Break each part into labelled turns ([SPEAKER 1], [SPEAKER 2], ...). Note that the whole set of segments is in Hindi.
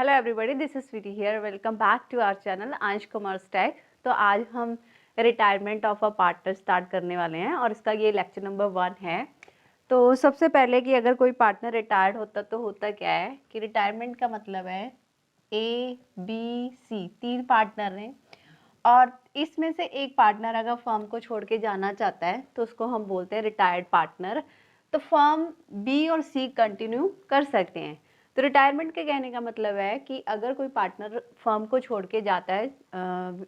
[SPEAKER 1] Hello everybody, this is Sweety here. Welcome back to our channel Ansh commerce tech. तो आज हम retirement of a partner start करने वाले हैं और इसका ये लेक्चर नंबर 1 है। तो सबसे पहले कि अगर कोई पार्टनर रिटायर्ड होता तो होता क्या है कि रिटायरमेंट का मतलब है ए बी सी 3 पार्टनर हैं और इसमें से एक पार्टनर अगर फर्म को छोड़ के जाना चाहता है तो उसको हम बोलते हैं रिटायर्ड पार्टनर। तो फर्म बी और सी कंटिन्यू कर सकते हैं। तो रिटायरमेंट के कहने का मतलब है कि अगर कोई पार्टनर फर्म को छोड़ के जाता है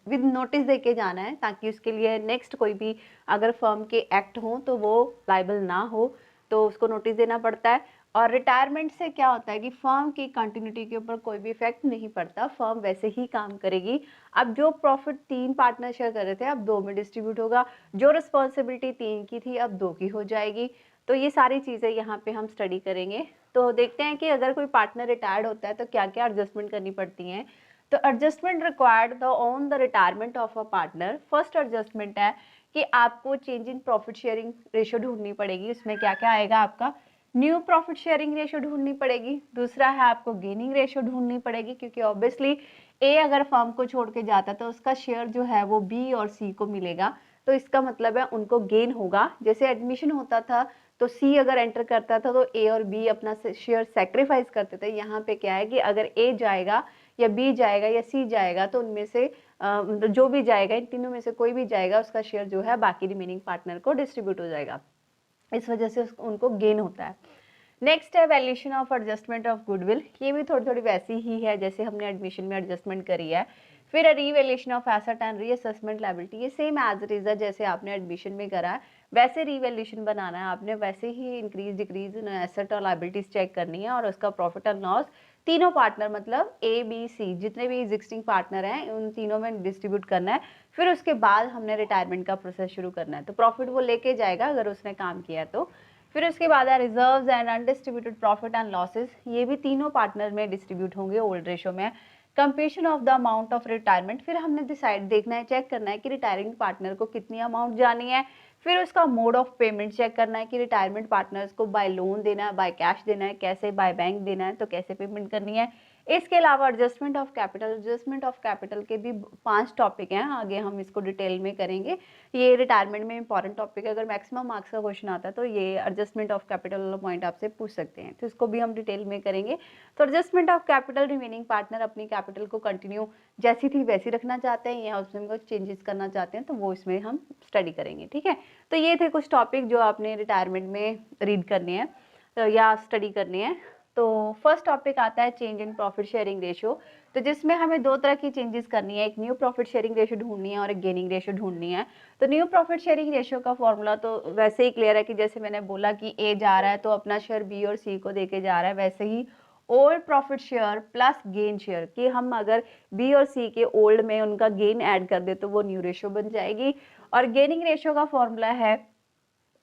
[SPEAKER 1] विद नोटिस दे के जाना है ताकि उसके लिए नेक्स्ट कोई भी अगर फर्म के एक्ट हो तो वो लाइबल ना हो, तो उसको नोटिस देना पड़ता है। और रिटायरमेंट से क्या होता है कि फर्म की कंटिन्यूटी के ऊपर कोई भी इफेक्ट नहीं पड़ता, फर्म वैसे ही काम करेगी। अब जो प्रॉफिट 3 पार्टनर शेयर कर रहे थे अब 2 में डिस्ट्रीब्यूट होगा, जो रिस्पॉन्सिबिलिटी 3 की थी अब 2 की हो जाएगी। तो ये सारी चीज़ें यहाँ पे हम स्टडी करेंगे। तो देखते हैं कि अगर कोई पार्टनर रिटायर्ड होता है तो क्या क्या एडजस्टमेंट करनी पड़ती हैं। तो adjustment required the on the retirement of a partner. First adjustment है कि आपको change in profit sharing ratio ढूंढनी पड़ेगी। उसमें क्या क्या आएगा, आपका न्यू प्रॉफिट शेयरिंग रेशियो ढूंढनी पड़ेगी। दूसरा है आपको गेनिंग रेशियो ढूंढनी पड़ेगी, क्योंकि ऑब्वियसली ए अगर फर्म को छोड़ के जाता तो उसका शेयर जो है वो बी और सी को मिलेगा, तो इसका मतलब है उनको गेन होगा। जैसे एडमिशन होता था तो सी अगर एंटर करता था तो ए और बी अपना शेयर सेक्रीफाइस करते थे। यहाँ पे क्या है कि अगर ए जाएगा या बी जाएगा या सी जाएगा तो उनमें से जो भी जाएगा, इन तीनों में से कोई भी जाएगा, उसका शेयर जो है बाकी रिमेनिंग पार्टनर को डिस्ट्रीब्यूट हो जाएगा। इस वजह से उनको गेन होता है। नेक्स्ट है valuation of adjustment of goodwill. ये भी थोड़ी थोड़ी वैसी ही है जैसे हमने एडमिशन में एडजस्टमेंट करी है। फिर revaluation of asset and reassessment liability, ये सेम एज इट इज है जैसे आपने एडमिशन में करा है वैसे रीवैल्यूएशन बनाना है आपने, वैसे ही इंक्रीज डिक्रीज एसेट और लायबिलिटीज चेक करनी है और उसका प्रॉफिट एंड लॉस तीनों पार्टनर मतलब ए बी सी जितने भी एग्जिस्टिंग पार्टनर हैं उन तीनों में डिस्ट्रीब्यूट करना है। फिर उसके बाद हमने रिटायरमेंट का प्रोसेस शुरू करना है। तो प्रॉफिट वो लेके जाएगा अगर उसने काम किया तो। फिर उसके बाद है reserves and undistributed profit and losses, ये भी तीनों पार्टनर में डिस्ट्रीब्यूट होंगे ओल्ड रेशो में। Computation of the amount of retirement, फिर हमने डिसाइड देखना है, चेक करना है कि रिटायरिंग पार्टनर को कितनी अमाउंट जानी है। फिर उसका मोड ऑफ पेमेंट चेक करना है कि रिटायरमेंट पार्टनर्स को बाय लोन देना है, बाय कैश देना है, कैसे बाय बैंक देना है, तो कैसे पेमेंट करनी है। इसके अलावा adjustment of capital, adjustment of capital के भी 5 टॉपिक हैं, आगे हम इसको डिटेल में करेंगे। ये रिटायरमेंट में इंपॉर्टेंट टॉपिक है, अगर मैक्सिमम मार्क्स का क्वेश्चन आता है तो ये एडजस्टमेंट ऑफ कैपिटल वाला पॉइंट आपसे पूछ सकते हैं, तो इसको भी हम डिटेल में करेंगे। तो adjustment of capital, remaining partner अपनी कैपिटल को कंटिन्यू जैसी थी वैसी रखना चाहते हैं या उसमें कुछ चेंजेस करना चाहते हैं तो वो इसमें हम स्टडी करेंगे। ठीक है, तो ये थे कुछ टॉपिक जो आपने रिटायरमेंट में रीड करने हैं या स्टडी करने हैं। तो फर्स्ट टॉपिक आता है change in profit sharing ratio. तो जिसमें हमें 2 तरह की चेंजेस करनी है, एक न्यू प्रॉफिट शेयरिंग रेशियो ढूंढनी है और एक गेनिंग रेशियो ढूंढनी है। तो न्यू प्रॉफिट शेयरिंग रेशियो का फॉर्मूला तो वैसे ही क्लियर है कि जैसे मैंने बोला कि ए जा रहा है तो अपना शेयर बी और सी को देके जा रहा है, वैसे ही old profit share plus gain share कि हम अगर बी और सी के ओल्ड में उनका गेन ऐड कर दे तो वो न्यू रेशियो बन जाएगी। और गेनिंग रेशियो का फॉर्मूला है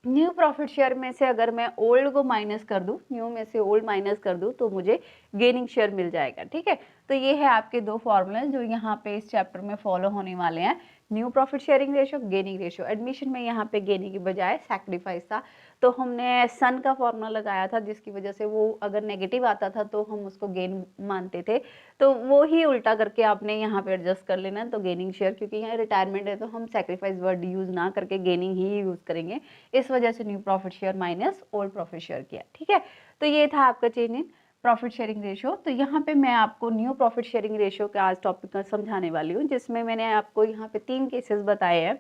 [SPEAKER 1] न्यू प्रॉफिट शेयर में से अगर मैं ओल्ड को माइनस कर दूं, न्यू में से ओल्ड माइनस कर दूं तो मुझे गेनिंग शेयर मिल जाएगा। ठीक है, तो ये है आपके 2 फॉर्मूले जो यहाँ पे इस चैप्टर में फॉलो होने वाले हैं, new profit sharing ratio, gaining ratio. Admission में यहाँ पे गेनिंग की बजाय सैक्रिफाइस था, तो हमने सन का फॉर्मूला लगाया था जिसकी वजह से वो अगर नेगेटिव आता था तो हम उसको गेन मानते थे, तो वो ही उल्टा करके आपने यहाँ पे एडजस्ट कर लेना। तो गेनिंग शेयर, क्योंकि यहाँ रिटायरमेंट है तो हम सैक्रिफाइस वर्ड यूज ना करके गेनिंग ही यूज करेंगे, इस वजह से new profit share minus old profit share किया। ठीक है, तो ये था आपका change in profit sharing ratio. तो यहाँ पे मैं आपको न्यू प्रॉफिट शेयरिंग रेशियो का आज टॉपिक समझाने वाली हूँ, जिसमें मैंने आपको यहाँ पे 3 केसेस बताए हैं।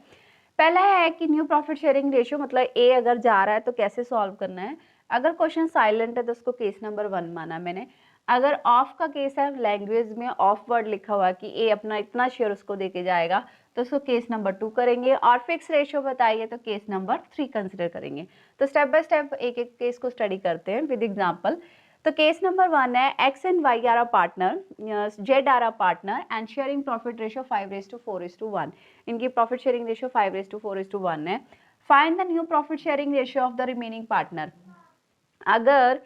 [SPEAKER 1] पहला है कि न्यू प्रॉफिट शेयरिंग रेशियो मतलब ए अगर जा रहा है तो कैसे सॉल्व करना है। अगर क्वेश्चन साइलेंट है तो उसको केस नंबर 1 माना मैंने। अगर ऑफ का केस है, लैंग्वेज में ऑफ वर्ड लिखा हुआ कि ए अपना इतना शेयर उसको देके जाएगा, तो उसको केस नंबर 2 करेंगे। और फिक्स रेशियो बताइए तो केस नंबर 3 कंसिडर करेंगे। तो स्टेप बाय स्टेप एक एक केस को स्टडी करते हैं विद एग्जांपल। तो केस नंबर 1 है X and Y are a partner, Z are a partner and sharing profit ratio 5:4:1। इनकी प्रॉफिट शेयरिंग रेशियो 5:4:1 है। Find the new profit sharing ratio of the remaining partner. अगर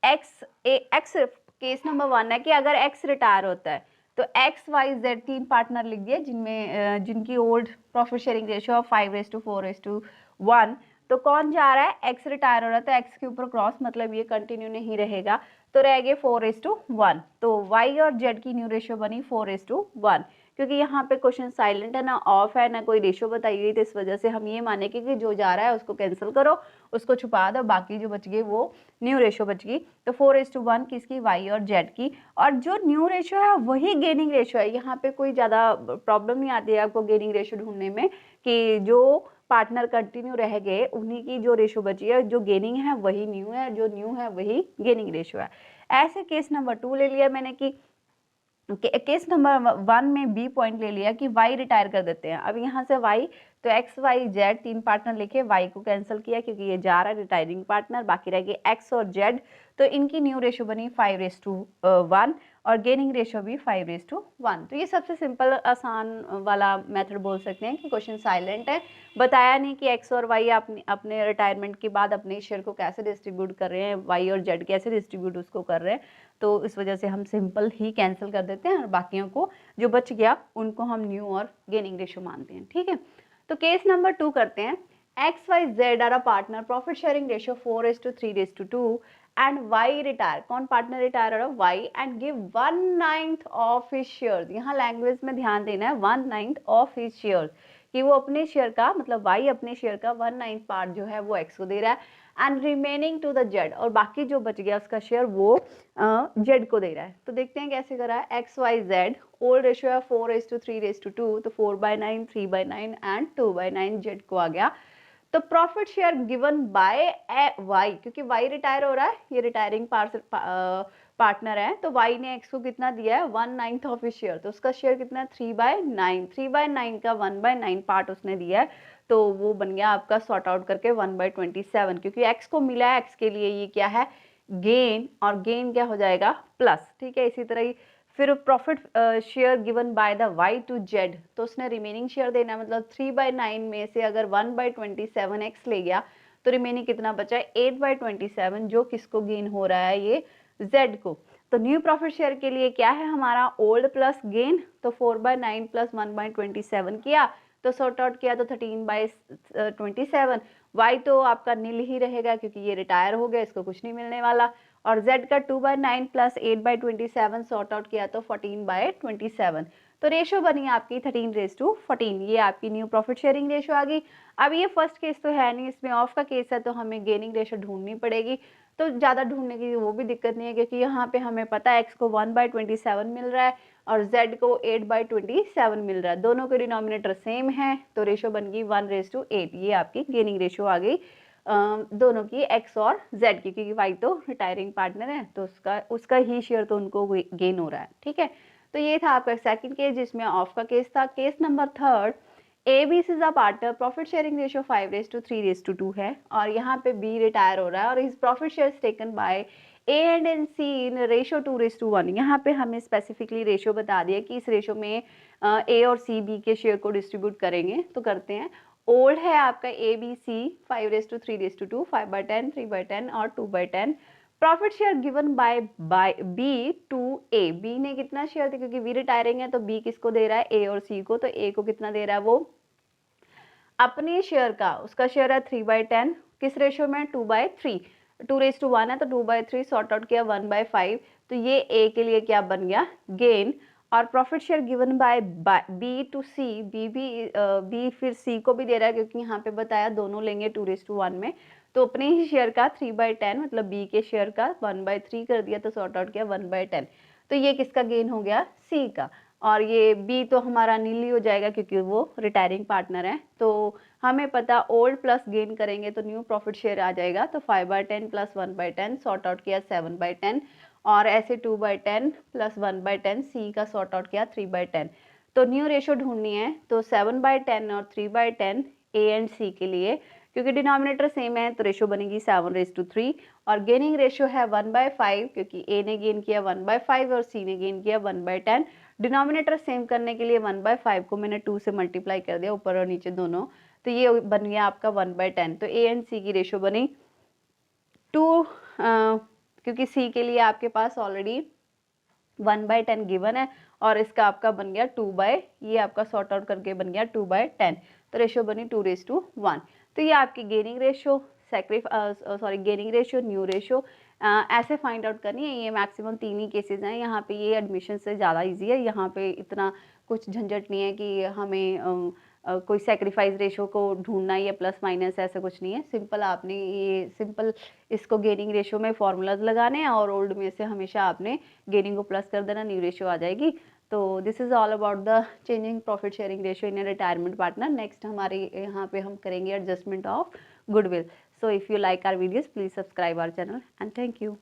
[SPEAKER 1] एक्स केस नंबर 1 है कि अगर एक्स रिटायर होता है तो एक्स वाई जेड 3 पार्टनर लिख दिए जिनमें जिनकी ओल्ड प्रॉफिट शेयरिंग रेशियो 5:4:1। तो कौन जा रहा है, एक्स रिटायर हो रहा है तो एक्स के ऊपर क्रॉस, मतलब ये कंटिन्यू नहीं रहेगा, तो रह गए 4:1। तो y और z की न्यू रेशियो बनी 4:1, क्योंकि यहाँ पे क्वेश्चन साइलेंट है, ना ऑफ है, ना कोई रेशियो बताई गई, तो इस वजह से हम ये मानेंगे कि जो जा रहा है उसको कैंसिल करो, उसको छुपा दो, बाकी जो बच गए वो न्यू रेशियो बच गई। तो 4:1 किसकी, y और z की। और जो न्यू रेशियो है वही गेनिंग रेशियो है, यहाँ पे कोई ज़्यादा प्रॉब्लम नहीं आती है आपको गेनिंग रेशियो ढूंढने में, कि जो पार्टनर कंटिन्यू रह गए उन्हीं की जो रेशियो बची है, जो गेनिंग है वही न्यू है, जो न्यू है वही गेनिंग रेशियो है। ऐसे केस नंबर 2 ले लिया मैंने कि केस नंबर 1 में बी पॉइंट ले लिया कि वाई रिटायर कर देते हैं। अब यहाँ से वाई, तो एक्स वाई जेड 3 पार्टनर लिखे, वाई को कैंसिल किया क्योंकि ये जा रहा है रिटायरिंग पार्टनर, बाकी रह गए एक्स और जेड। तो इनकी न्यू रेशियो बनी 5:1 और गेनिंग रेशियो भी 5:1। तो ये सबसे सिंपल आसान वाला मेथड बोल सकते हैं कि क्वेश्चन साइलेंट है, बताया नहीं कि एक्स और वाई अपने रिटायरमेंट के बाद अपने शेयर को कैसे डिस्ट्रीब्यूट कर रहे हैं, वाई और जेड कैसे डिस्ट्रीब्यूट उसको कर रहे हैं। तो इस वजह से हम सिंपल ही कैंसिल कर देते हैं और बाकियों को जो बच गया उनको हम न्यू और गेनिंग रेशियो मानते हैं। ठीक है, तो केस नंबर 2 करते हैं। X Y Z are a partner, profit sharing ratio 4:3:2 and Y retire. कौन पार्टनर रिटायर हो रहा है, Y, and give 1/9 of his share. यहाँ लैंग्वेज में ध्यान देना है, 1/9 ऑफ हिज शेयर, कि वो अपने शेयर का, मतलब वाई अपने शेयर का 1/9 पार्ट जो है वो एक्स को दे रहा है, and remaining to the Z, और बाकी जो बच गया उसका शेयर वो जेड को दे रहा है। तो देखते हैं कैसे करा है। X Y Z, old ratio है 4:3:2, तो 4/9, 3/9 एंड 2/9 जेड को आ गया। तो profit share given by Y, क्योंकि वाई रिटायर हो रहा है, ये रिटायरिंग पार्टनर है, तो वाई ने एक्स को कितना दिया है, 1/9 ऑफ हिज शेयर, तो उसका शेयर कितना है 3/9, 3/9 का 1/9 पार्ट उसने दिया है, तो वो बन गया आपका सॉर्ट आउट करके 1/27, क्योंकि एक्स को मिला है, एक्स के लिए ये क्या है, गेन, और गेन क्या हो जाएगा, प्लस। ठीक है, इसी तरह ही फिर profit share given by the Y to Z, तो उसने रिमेनिंग शेयर देना, मतलब 3/9 में से अगर 1/27 एक्स ले गया तो रिमेनिंग कितना बचा है, 8/27, जो किसको गेन हो रहा है, ये जेड को। तो न्यू प्रॉफिट शेयर के लिए क्या है हमारा, ओल्ड प्लस गेन, तो 4/9 प्लस 1/27 किया, तो सॉर्ट आउट किया तो 13/27। वाई तो आपका नील ही रहेगा क्योंकि ये रिटायर हो गया, इसको कुछ नहीं मिलने वाला, और z का 2/9 प्लस 8/27 सॉर्ट आउट किया तो 14/27। तो रेशो बनी आपकी 13:14, ये आपकी न्यू प्रॉफिट शेयरिंग रेशो आ गई। अब ये फर्स्ट केस तो है नहीं, इसमें ऑफ का केस है, तो हमें गेनिंग रेशो ढूंढनी पड़ेगी। तो ज़्यादा ढूंढने की वो भी दिक्कत नहीं है, क्योंकि यहाँ पे हमें पता है x को 1/27 मिल रहा है और z को 8/27 मिल रहा है, दोनों के डिनोमिनेटर सेम है, तो रेशो बन गई 1:8। ये आपकी गेनिंग रेशो आ गई दोनों की, x और z की, क्योंकि y तो रिटायरिंग पार्टनर है, तो उसका ही शेयर तो उनको गेन हो रहा है। ठीक है, तो ये था आपका सेकंड केस जिसमें ऑफ का केस था। Case number 3, A B C partner, profit sharing ratio 5:3:2 है, और यहाँ पे बी रिटायर हो रहा है और his profit share taken by A and C in ratio 2:1। यहाँ पे हमें स्पेसिफिकली रेशियो बता दिया कि इस रेशियो में ए और सी बी के शेयर को डिस्ट्रीब्यूट करेंगे, तो करते हैं। ओल्ड है आपका ए बी सी 5:3:2, 5/10, 3/10 और 2/10। Profit share given by B to A, B ने कितना शेयर दिया, क्योंकि बी रिटायरिंग है तो बी किसको दे रहा है, ए और सी को, तो ए को कितना दे रहा है, वो अपने शेयर का, उसका शेयर है 3/10, किस रेशियो में, 2/3, 2:1 है तो 2/3 सॉर्ट आउट किया 1/5, तो ये ए के लिए क्या बन गया, गेन। और profit share given by B to C, B फिर सी को भी दे रहा है, क्योंकि यहाँ पे बताया दोनों लेंगे 2:1 में, तो अपने ही शेयर का 3/10, मतलब बी के शेयर का 1/3 कर दिया, तो सॉर्ट आउट किया 1/10, तो ये किसका गेन हो गया, सी का। और ये बी तो हमारा नीली हो जाएगा क्योंकि वो रिटायरिंग पार्टनर है, तो हमें पता ओल्ड प्लस गेन करेंगे तो न्यू प्रॉफिट शेयर आ जाएगा, तो 5/10 प्लस 1/10 सॉर्ट आउट किया 7/10, और ऐसे 2/10 प्लस 1/10 सी का सॉर्ट आउट किया 3/10। तो न्यू रेशो ढूंढनी है, तो 7/10 और 3/10 ए एंड सी के लिए, क्योंकि डिनोमिनेटर सेम है तो रेशो बनेगी 7:3, और गेनिंग रेशो है 1/5, क्योंकि ए ने गेन किया 1/5 और सी ने गेन किया 1/10। डिनोमिनेटर सेम करने के लिए 1/5 को मैंने 2 से मल्टीप्लाई कर दिया, ऊपर और नीचे दोनों, तो ये बन गया आपका 1/10। तो ए एंड सी की रेशो बनी 2, क्योंकि सी के लिए आपके पास ऑलरेडी 1/10 गिवन है, और इसका आपका बन गया 2/, ये आपका सॉर्ट आउट करके बन गया 2/10, तो रेशो बनी 2:1। तो ये आपकी gaining ratio, gaining ratio, new ratio ऐसे फाइंड आउट करनी है। ये मैक्सिमम 3 ही केसेस हैं यहाँ पे, ये एडमिशन से ज़्यादा इजी है। यहाँ पे इतना कुछ झंझट नहीं है कि हमें कोई सेक्रीफाइस रेशो को ढूंढना या प्लस माइनस, ऐसा कुछ नहीं है। सिंपल आपने ये सिंपल इसको गेनिंग रेशो में फॉर्मूलाज लगाने हैं और ओल्ड में से हमेशा आपने गेनिंग को प्लस कर देना, न्यू रेशो आ जाएगी। तो this is all about the changing profit sharing ratio in A retirement partner. Next हमारे यहाँ पे हम करेंगे adjustment of goodwill. So if you like our videos, please subscribe our channel and thank you.